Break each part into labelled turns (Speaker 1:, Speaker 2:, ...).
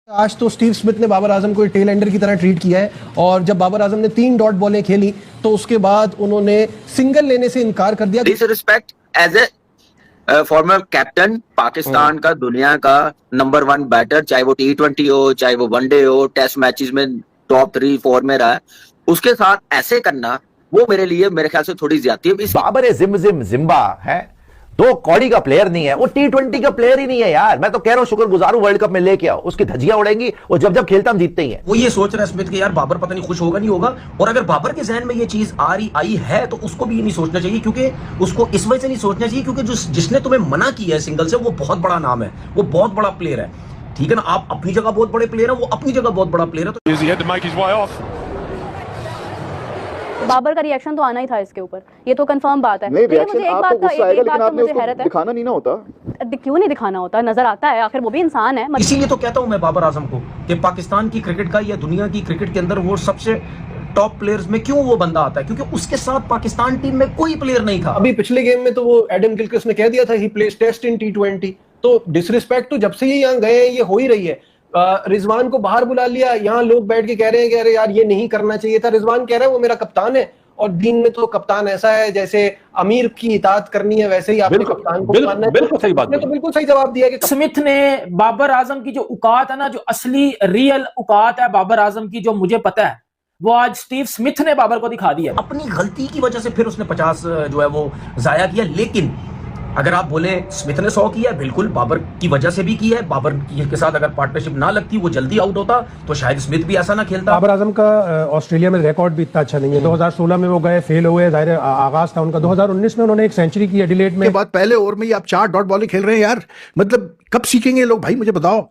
Speaker 1: आज तो Steve Smith ने बाबर आजम को टेल एंडर की तरह ट्रीट किया है और जब बाबर आजम ने 3 डॉट बॉलें खेली तो उसके बाद उन्होंने सिंगल लेने से इनकार कर दिया।
Speaker 2: Disrespect as a former captain, Pakistan का दुनिया का नंबर 1 बैटर, चाहे वो T20 हो, चाहे वो वनडे हो, टेस्ट मैचेस में टॉप 3-4 में रहा है, उसके साथ ऐसे करना वो मेरे ख्याल से थोड़ी ज्यादती है।
Speaker 3: बाबर जिम्बा है, तो कौड़ी का प्लेयर नहीं है, वो T20 का प्लेयर ही नहीं है यार। मैं तो कह रहा हूं शुक्रगुजार हूं वर्ल्ड कप में लेके आओ, उसकी धज्जियां उड़ेंगी और जब खेलता हम जीतते ही हैं।
Speaker 4: वो ये सोच रहा है स्मिथ के यार बाबर पता नहीं खुश होगा नहीं होगा, और अगर बाबर के जहन में ये चीज आई है तो उसको भी ये नहीं सोचना चाहिए, क्योंकि उसको इस वजह से नहीं सोचना चाहिए क्योंकि जिसने तुम्हें मना किया है सिंगल से वो बहुत बड़ा नाम है, वो बहुत बड़ा प्लेयर है। ठीक है ना, आप अपनी जगह बहुत बड़े प्लेयर है, वो अपनी जगह बहुत बड़ा प्लेयर है।
Speaker 5: बाबर का रिएक्शन तो आना ही था इसके ऊपर, ये तो कंफर्म बात है।
Speaker 6: नहीं,
Speaker 5: लेकिन मुझे एक बात का मुझे हैरत है,
Speaker 6: दिखाना नहीं ना होता,
Speaker 5: क्यों नहीं दिखाना होता, नजर आता है, आखिर वो भी इंसान है।
Speaker 4: इसीलिए तो कहता हूं मैं बाबर आजम को कि पाकिस्तान की क्रिकेट का या दुनिया की क्रिकेट के अंदर वो सबसे टॉप प्लेयर्स में क्यों वो बंदा आता है, क्योंकि उसके साथ पाकिस्तान टीम में कोई प्लेयर नहीं था।
Speaker 1: अभी पिछले गेम में तो वो एडम गिलक्रिस्ट ने कह दिया था he plays test in T20, तो डिसरिस्पेक्ट तो जब से ये यहाँ गए ये हो ही रही है। रिजवान को बाहर बुला लिया, यहाँ लोग बैठ के कह रहे हैं कि अरे यार ये नहीं करना चाहिए था। रिजवान कह रहा है वो मेरा कप्तान है, और दीन में तो कप्तान ऐसा है जैसे अमीर की इताअत करनी है वैसे ही आपने कप्तान को मानना है।
Speaker 7: बिल्कुल सही बात है।
Speaker 1: तो बिल्कुल सही जवाब दिया कि
Speaker 7: स्मिथ ने बाबर आजम की जो औकात है ना, जो असली रियल औकात है बाबर आजम की, जो मुझे पता है, वो आज स्टीव स्मिथ ने बाबर को दिखा दिया।
Speaker 4: अपनी गलती की वजह से फिर उसने 50 जो है वो जाया किया। लेकिन अगर आप बोले स्मिथ ने 100 किया, बिल्कुल बाबर की वजह से भी किया है। बाबर के साथ अगर पार्टनरशिप ना लगती, वो जल्दी आउट होता, तो शायद स्मिथ भी ऐसा ना खेलता।
Speaker 8: बाबर आजम का ऑस्ट्रेलिया में रिकॉर्ड भी इतना अच्छा नहीं है। 2016 में वो गए, फेल हुए, जाहिर आगाज था उनका। 2019 में उन्होंने एक सेंचुरी की एडिलेड में।
Speaker 9: के बाद पहले ओवर में ही आप 4 डॉट बॉलें खेल रहे हैं यार, मतलब कब सीखेंगे लोग भाई, मुझे बताओ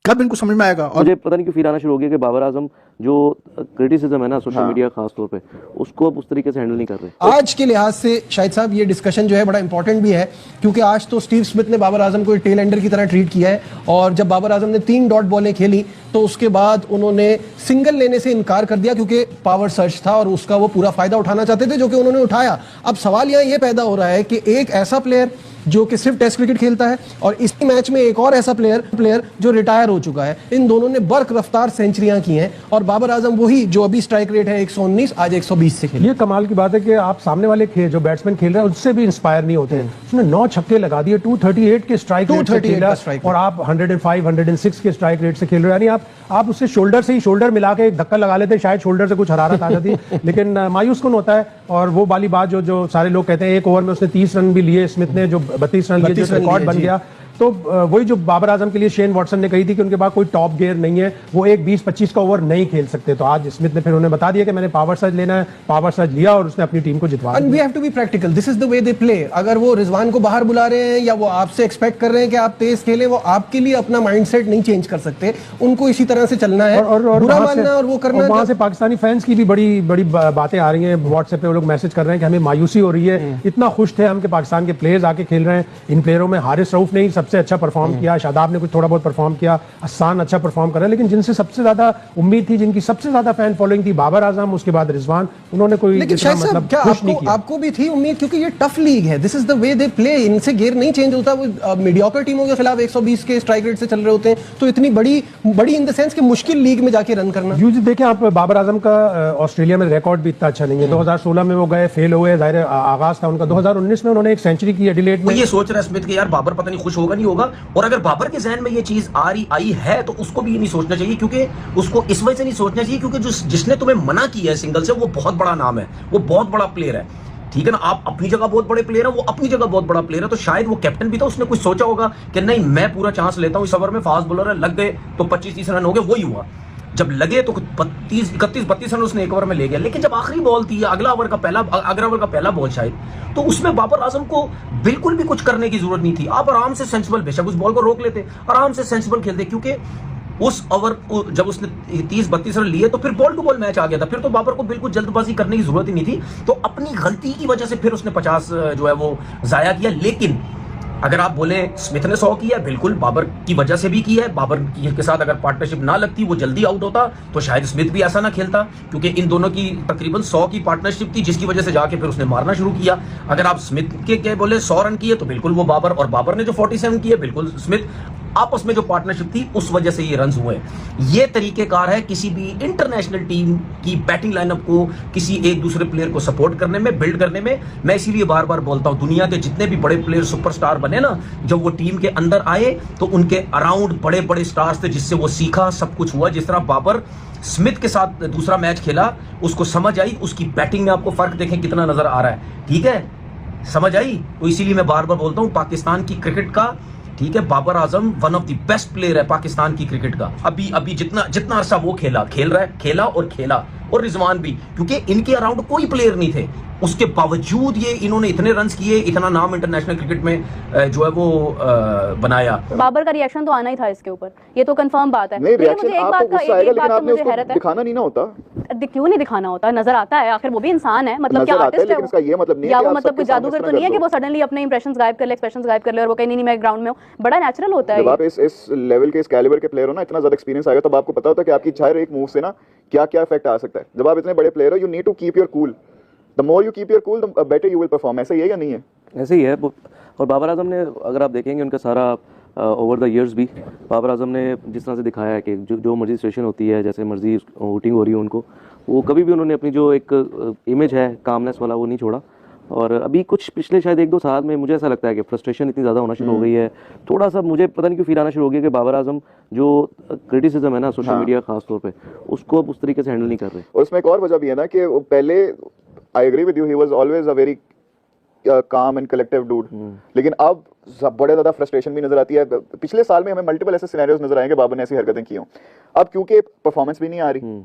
Speaker 9: कब इनको समझ में आएगा। और
Speaker 10: मुझे पता नहीं क्यों फील आना शुरू हो गया कि बाबर आजम जो क्रिटिसिज्म है ना सोशल मीडिया खास तौर पे, उसको अब उस तरीके से हैंडल नहीं कर रहे।
Speaker 1: आज के लिहाज से शाहिद साहब ये डिस्कशन जो है बड़ा इंपॉर्टेंट भी है, क्योंकि आज तो स्टीव स्मिथ ने बाबर आजम को टेल एंडर की तरह ट्रीट किया है और जब बाबर आजम ने 3 डॉट बॉलें खेली तो उसके बाद उन्होंने सिंगल लेने से इनकार कर दिया, क्योंकि पावर सर्च था और उसका वो पूरा फायदा उठाना चाहते थे, जो कि उन्होंने उठाया। अब सवाल यहाँ ये पैदा हो रहा है कि एक ऐसा प्लेयर जो कि सिर्फ टेस्ट क्रिकेट खेलता है और इसी मैच में एक और ऐसा प्लेयर जो रिटायर हो चुका है, इन दोनों ने बर्क रफ्तार सेंचुरियां की हैं और बाबर आजम वही जो अभी स्ट्राइक रेट है 119 आज 120 से खेले।
Speaker 8: ये कमाल की बात है कि आप सामने वाले जो बैट्समैन खेल रहे हैं उससे भी इंस्पायर नहीं होते हैं। उसने 9 छक्के लगा दिए, 238 के स्ट्राइक रेट से खेला और आप 105 106 के स्ट्राइक रेट से खेल रहे हो। यानी आप उससे शोल्डर मिला के एक धक्का लगा लेते, शायद शोल्डर से कुछ हरारत आ जाती लेकिन मायूस कौन होता है। और वो वाली बात जो सारे लोग कहते हैं, एक ओवर में उसने 30 रन भी लिए स्मिथ ने, जो 32 रन लिए, रिकॉर्ड बन गया। तो वही जो बाबर आजम के लिए शेन वॉटसन ने कही थी कि उनके पास कोई टॉप गियर नहीं है, वो एक 20-25 का ओवर नहीं खेल सकते। तो आज स्मिथ ने फिर उन्हें बता दिया कि मैंने पावर सर्ज लेना है, पावर सर्ज लिया और उसने अपनी टीम को जितवा दिया।
Speaker 1: And we have to be practical, this is the way they play. अगर वो रिजवान को बाहर बुला रहे हैं या वो आपसे एक्सपेक्ट कर रहे हैं कि आप तेज खेलें, वो आपके लिए अपना माइंडसेट नहीं चेंज कर सकते, उनको इसी तरह से चलना है और बुरा मानना और वो करना।
Speaker 8: वहां से पाकिस्तानी फैंस की भी बड़ी बातें आ रही हैं, व्हाट्सएप पे वो लोग मैसेज कर रहे हैं कि हमें मायूसी हो रही है। इतना खुश थे हम कि पाकिस्तान के प्लेयर्स आके खेल रहे हैं। इन प्लेयरों में हारिस रऊफ ने सबसे अच्छा परफॉर्म किया, शादाब ने कुछ थोड़ा बहुत परफॉर्म किया, हसन अच्छा परफॉर्म कर रहा है, लेकिन जिनसे सबसे ज्यादा उम्मीद थी, जिनकी सबसे ज्यादा फैन फॉलोइंग थी, बाबर आजम, उसके बाद रिजवान, उन्होंने कोई मतलब खुश नहीं किया।
Speaker 1: आपको भी थी उम्मीद, क्योंकि ये टफ लीग है, this is the way they play, इनसे गियर नहीं चेंज होता। वो मीडियोकर टीमों के खिलाफ 120 के स्ट्राइक रेट से चल रहे होते हैं, तो इतनी बड़ी इन द सेंस कि मुश्किल लीग में जाके रन करना।
Speaker 8: यूज देखें आप, बाबर आजम का ऑस्ट्रेलिया में रिकॉर्ड भी इतना अच्छा नहीं है। 2016 में वो गए, फेल हुए, जाहिर आगाज था उनका। 2019 में उन्होंने एक सेंचुरी की एडिलेड में।
Speaker 4: ये सोच रहा है स्मिथ के यार बाबर पता नहीं खुश होगा नहीं होगा, और अगर बाबर के जहन में ये चीज आई है तो उसको भी ये नहीं सोचना चाहिए, क्योंकि उसको इस वजह से नहीं सोचना चाहिए क्योंकि जिसने तुम्हें मना किया है सिंगल से वो बहुत बड़ा नाम है, वो बहुत बड़ा प्लेयर है। ठीक है ना, आप अपनी जगह बहुत बड़े प्लेयर है, वो अपनी जगह बहुत बड़ा प्लेयर है। तो शायद वो कैप्टन भी था, उसने कुछ सोचा होगा कि नहीं मैं पूरा चांस लेता हूं, इस ओवर में फास्ट बॉलर है, लग गए तो 25-30 रन हो गए। वही हुआ, जब लगे तो 31-32 रन उसने एक ओवर में ले गया। लेकिन जब आखिरी बॉल थी, अगला ओवर का पहला बॉल शायद, तो उसमें बाबर आजम को बिल्कुल भी कुछ करने की जरूरत नहीं थी। आप आराम से सेंसिबल, बेशक उस बॉल को रोक लेते, आराम से सेंसिबल खेलते, क्योंकि उस ओवर जब उसने 30-32 रन लिए तो फिर बॉल टू बॉल मैच आ गया था। फिर तो बाबर को बिल्कुल जल्दबाजी करने की जरूरत ही नहीं थी। तो अपनी गलती की वजह से फिर उसने 50 जो है वो जाया किया। लेकिन अगर आप बोले स्मिथ ने 100 किया, बिल्कुल बाबर की वजह से भी किया है। बाबर के साथ अगर पार्टनरशिप ना लगती, वो जल्दी आउट होता, तो शायद स्मिथ भी ऐसा ना खेलता, क्योंकि इन दोनों की तकरीबन 100 की पार्टनरशिप थी, जिसकी वजह से जाके फिर उसने मारना शुरू किया। अगर आप स्मिथ के बोले 100 रन किए तो बिल्कुल वो बाबर, और बाबर ने जो 47 किए बिल्कुल स्मिथ। आपस में जो पार्टनरशिप थी उस वजह से ये रन्स हुए। ये तरीकेकार है किसी भी इंटरनेशनल टीम की बैटिंग लाइनअप को किसी एक दूसरे प्लेयर को सपोर्ट करने में, बिल्ड करने में। मैं इसीलिए बार बार बोलता हूं, दुनिया के जितने भी बड़े प्लेयर सुपरस्टार बने ना, जब वो टीम के अंदर आए तो उनके अराउंड बड़े बड़े स्टार्स थे जिससे वो सीखा, सब कुछ हुआ। जिस तरह बाबर स्मिथ के साथ दूसरा मैच खेला, उसको समझ आई, उसकी बैटिंग में आपको फर्क देखें कितना नजर आ रहा है, ठीक है, समझ आई। तो इसीलिए मैं बार बार बोलता हूं पाकिस्तान की क्रिकेट का, ठीक है, Babar Azam one of the best player है पाकिस्तान की क्रिकेट का। अभी जितना अरसा वो खेला और रिजवान भी, क्योंकि इनके अराउंड कोई प्लेयर नहीं थे, उसके बावजूद ये इन्होंने इतने रन्स किए, इतना नाम इंटरनेशनल क्रिकेट में जो है वो बनाया।
Speaker 5: बाबर का रिएक्शन तो आना ही था इसके ऊपर, ये तो कंफर्म बात है।
Speaker 6: नहीं,
Speaker 5: लेकिन मुझे एक बात का मुझे हैरत है,
Speaker 6: दिखाना नहीं ना होता,
Speaker 5: क्यों नहीं दिखाना होता, नजर आता है, आखिर वो भी इंसान है, मतलब क्या आर्टिस्ट है वो,
Speaker 6: ये मतलब नहीं
Speaker 5: या
Speaker 6: है
Speaker 5: वो
Speaker 6: कि
Speaker 5: मतलब कोई जादूगर तो नहीं है कि वो सडनली अपने इंप्रेशंस गायब कर ले, एक्सप्रेशंस गायब कर ले और वो कहीं नहीं मैं ग्राउंड में हूं। बड़ा नेचुरल होता है।
Speaker 6: जब आप इस लेवल के, इस कैलिबर के प्लेयर हो ना, इतना ज्यादा एक्सपीरियंस आएगा, तब आपको पता होता है कि आपकी हर एक मूव से ना क्या क्या इफेक्ट आ सकता है। जब आप इतने बड़े प्लेयर हो, you need to keep your cool, the more you keep your cool the better you will perform. ऐसा ही है या नहीं है?
Speaker 10: ऐसे ही है। और बाबर आजम ने, अगर आप देखेंगे उनका सारा ओवर द इयर्स भी, बाबर आजम ने जिस तरह से दिखाया है कि जो मर्जी सिचुएशन होती है, जैसे मर्जी वोटिंग हो रही है उनको, वो कभी भी उन्होंने अपनी जो एक इमेज है कामनेस वाला, वो नहीं छोड़ा। और अभी कुछ पिछले शायद 1-2 साल में मुझे ऐसा लगता है कि फ्रस्ट्रेशन इतनी ज़्यादा होना शुरू हो गई है, थोड़ा सा मुझे पता नहीं क्यों फील आना शुरू हो गया कि बाबर आजम जो क्रिटिसिज्म है ना सोशल मीडिया खास तौर पे, उसको अब उस तरीके से हैंडल नहीं कर रहे।
Speaker 6: और उसमें एक और वजह भी है ना कि पहले, I agree with you, he was always a very calm and collective dude, लेकिन अब बड़े ज्यादा फ्रस्ट्रेशन भी नजर आती है। पिछले साल में हमें मल्टीपल ऐसे सिनेरियोज नजर आएंगे बाबर ने ऐसी हरकतें की हों। अब क्योंकि परफॉर्मेंस भी नहीं आ रही,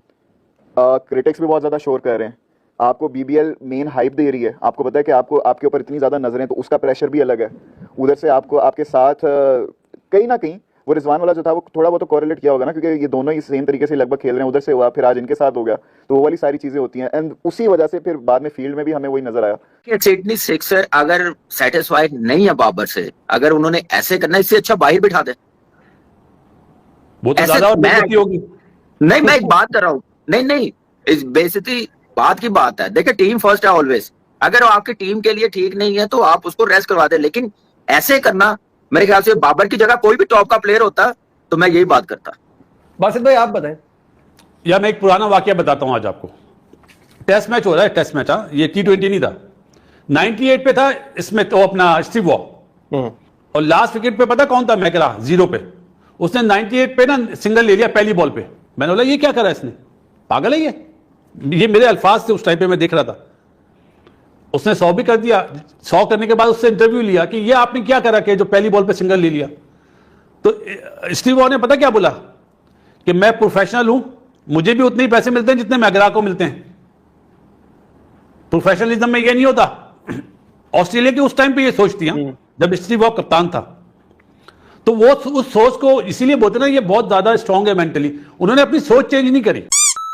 Speaker 6: क्रिटिक्स भी बहुत ज्यादा शोर कर रहे हैं, आपको बीबीएल मेन हाइप दे रही है, आपको पता है कि आपको आपके ऊपर इतनी ज्यादा नजरें, तो उसका प्रेशर भी अलग है। उधर से आपको आपके साथ कहीं ना कहीं वो रिजवान वाला जो था वो थोड़ा बहुत तो कोरिलेट किया होगा ना, क्योंकि ये दोनों ही सेम तरीके से लगभग खेल रहे हैं, उधर से हुआ फिर आज इनके साथ हो गया, तो वो वाली सारी चीजें होती हैं। एंड उसी वजह से फिर बाद में फील्ड में भी हमें वही नजर आया
Speaker 2: कि सिडनी सिक्सर अगर सेटिस्फाइड नहीं है बाबर से, अगर उन्होंने ऐसे करना, इससे अच्छा बाहर बिठा दे।
Speaker 11: वो तो ज्यादा बेइज्जती होगी।
Speaker 2: नहीं, मैं एक बात कर रहा हूँ, नहीं, इस बेइज्जती बात की बात है। देखिए, टीम फर्स्ट है ऑलवेज। अगर आपकी टीम के लिए ठीक नहीं है तो आप उसको रेस्ट करवा दे, लेकिन ऐसे करना, मेरे ख्याल से बाबर की जगह कोई भी टॉप का प्लेयर होता तो मैं यही बात करता।
Speaker 1: बासित भाई आप बताएं।
Speaker 11: या मैं एक पुराना वाकया बताता हूं आज आपको। टेस्ट मैच हो रहा है, टेस्ट मैच, हाँ, ये T20 नहीं था, 98 पे था इसमें तो अपना स्टीव वॉ, और लास्ट विकेट पे पता कौन था? मैकरा, 0 पे। उसने 98 पे ना सिंगल ले लिया पहली बॉल पे। मैंने बोला ये क्या करा इसने, पागल है ये मेरे अल्फाज थे उस टाइम पे, मैं देख रहा था। उसने 100 भी कर दिया। 100 करने के बाद उससे इंटरव्यू लिया कि ये आपने क्या करा कि जो पहली बॉल पे सिंगल ले लिया। तो स्टीव वॉ ने पता क्या बोला कि मैं प्रोफेशनल हूं, मुझे भी उतने ही पैसे मिलते हैं जितने मैकग्रा को मिलते हैं। प्रोफेशनलिज्म में ये नहीं होता। ऑस्ट्रेलिया की उस टाइम पे ये सोच थी, जब स्टीव वॉ कप्तान था, तो वो उस सोच को इसीलिए बोलते ना, ये बहुत ज्यादा स्ट्रांग है मेंटली, उन्होंने अपनी सोच चेंज नहीं करी।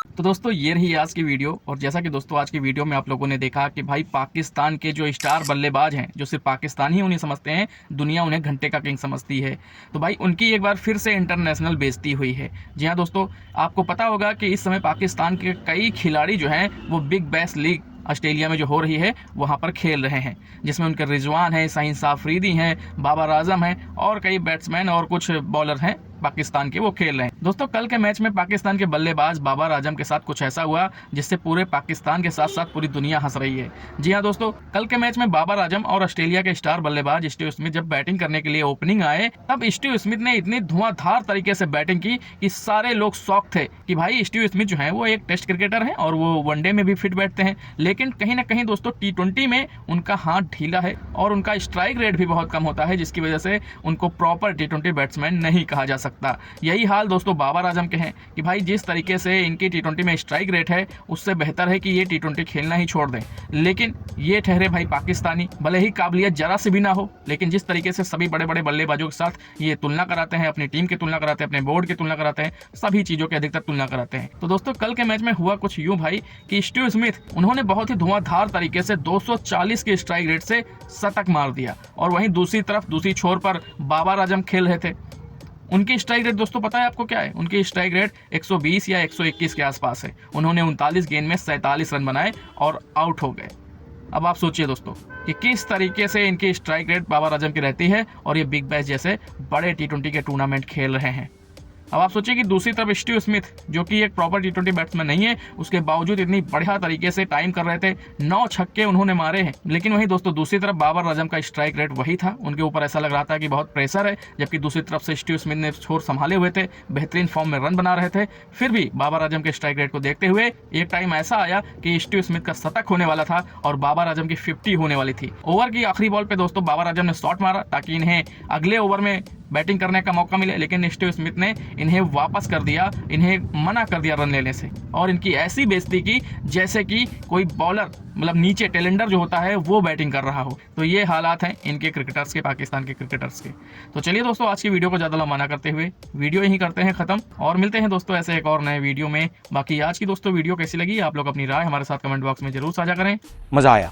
Speaker 12: तो दोस्तों ये रही आज की वीडियो। और जैसा कि दोस्तों आज की वीडियो में आप लोगों ने देखा कि भाई पाकिस्तान के जो स्टार बल्लेबाज हैं, जो सिर्फ पाकिस्तान ही उन्हें समझते हैं, दुनिया उन्हें घंटे का किंग समझती है, तो भाई उनकी एक बार फिर से इंटरनेशनल बेइज्जती हुई है। जी हाँ दोस्तों, आपको पता होगा कि इस समय पाकिस्तान के कई खिलाड़ी जो हैं वो बिग बैश लीग ऑस्ट्रेलिया में जो हो रही है वहाँ पर खेल रहे हैं, जिसमें उनके रिजवान हैं, शाहीन अफरीदी हैं, बाबर आजम हैं और कई बैट्समैन और कुछ बॉलर हैं पाकिस्तान के, वो खेल रहे हैं। दोस्तों कल के मैच में पाकिस्तान के बल्लेबाज बाबर आजम के साथ कुछ ऐसा हुआ जिससे पूरे पाकिस्तान के साथ साथ पूरी दुनिया हंस रही है। जी हाँ दोस्तों, कल के मैच में बाबर आजम और ऑस्ट्रेलिया के स्टार बल्लेबाज स्टीव स्मिथ जब बैटिंग करने के लिए ओपनिंग आए, तब स्टीव स्मिथ ने इतनी धुआंधार तरीके से बैटिंग की कि सारे लोग शॉक थे कि भाई स्टीव स्मिथ जो है वो एक टेस्ट क्रिकेटर है और वो वनडे में भी फिट बैठते हैं, लेकिन कहीं ना कहीं दोस्तों T20 में उनका हाथ ढीला है और उनका स्ट्राइक रेट भी बहुत कम होता है, जिसकी वजह से उनको प्रॉपर T20 बैट्समैन नहीं कहा जा सकता। यही हाल दोस्तों बाबर आजम के हैं कि भाई जिस तरीके से इनकी T20 में स्ट्राइक रेट है, उससे बेहतर है कि ये T20 खेलना ही छोड़ दें। लेकिन ये ठहरे भाई पाकिस्तानी, भले ही काबिलियत जरा सी भी ना हो, लेकिन जिस तरीके से सभी बड़े बड़े बल्लेबाजों के साथ ये तुलना कराते हैं, अपनी टीम की तुलना कराते हैं, अपने बोर्ड की तुलना कराते हैं, सभी चीज़ों की अधिकतर तुलना कराते हैं। तो दोस्तों कल के मैच में हुआ कुछ यूँ भाई कि स्टीव स्मिथ उन्होंने बहुत ही धुआंधार तरीके से 240 के स्ट्राइक रेट से शतक मार दिया, और वहीं दूसरी तरफ दूसरी छोर पर बाबर आजम खेल रहे थे। उनकी स्ट्राइक रेट दोस्तों पता है आपको क्या है? उनकी स्ट्राइक रेट 120 या 121 के आसपास है। उन्होंने 39 गेंद में 47 रन बनाए और आउट हो गए। अब आप सोचिए दोस्तों कि किस तरीके से इनकी स्ट्राइक रेट बाबर आजम की रहती है और ये बिग बैश जैसे बड़े T20 के टूर्नामेंट खेल रहे हैं। अब आप सोचिए कि दूसरी तरफ स्टीव स्मिथ जो कि एक प्रॉपर T20 बैट्समैन नहीं है, उसके बावजूद इतनी बढ़िया तरीके से टाइम कर रहे थे, 9 छक्के उन्होंने मारे हैं। लेकिन वहीं दोस्तों दूसरी तरफ बाबर आजम का स्ट्राइक रेट वही था, उनके ऊपर ऐसा लग रहा था कि बहुत प्रेशर है, जबकि दूसरी तरफ से स्टीव स्मिथ ने छोर संभाले हुए थे, बेहतरीन फॉर्म में रन बना रहे थे। फिर भी बाबर आजम के स्ट्राइक रेट को देखते हुए एक टाइम ऐसा आया कि स्टीव स्मिथ का शतक होने वाला था और बाबर आजम की 50 होने वाली थी। ओवर की आखिरी बॉल पे दोस्तों बाबर आजम ने शॉट मारा ताकि इन्हें अगले ओवर में बैटिंग करने का मौका मिले, लेकिन स्टीव स्मिथ ने इन्हें वापस कर दिया, इन्हें मना कर दिया रन लेने से और इनकी ऐसी बेइज्जती की जैसे कि कोई बॉलर मतलब नीचे टेलेंडर जो होता है वो बैटिंग कर रहा हो। तो ये हालात हैं इनके क्रिकेटर्स के, पाकिस्तान के क्रिकेटर्स के। तो चलिए दोस्तों, आज की वीडियो को ज़्यादा लंबा ना करते हुए वीडियो यहीं करते हैं ख़त्म और मिलते हैं दोस्तों ऐसे एक और नए वीडियो में। बाकी आज की दोस्तों वीडियो कैसी लगी आप लोग अपनी राय हमारे साथ कमेंट बॉक्स में जरूर साझा करें।
Speaker 3: मजा आया।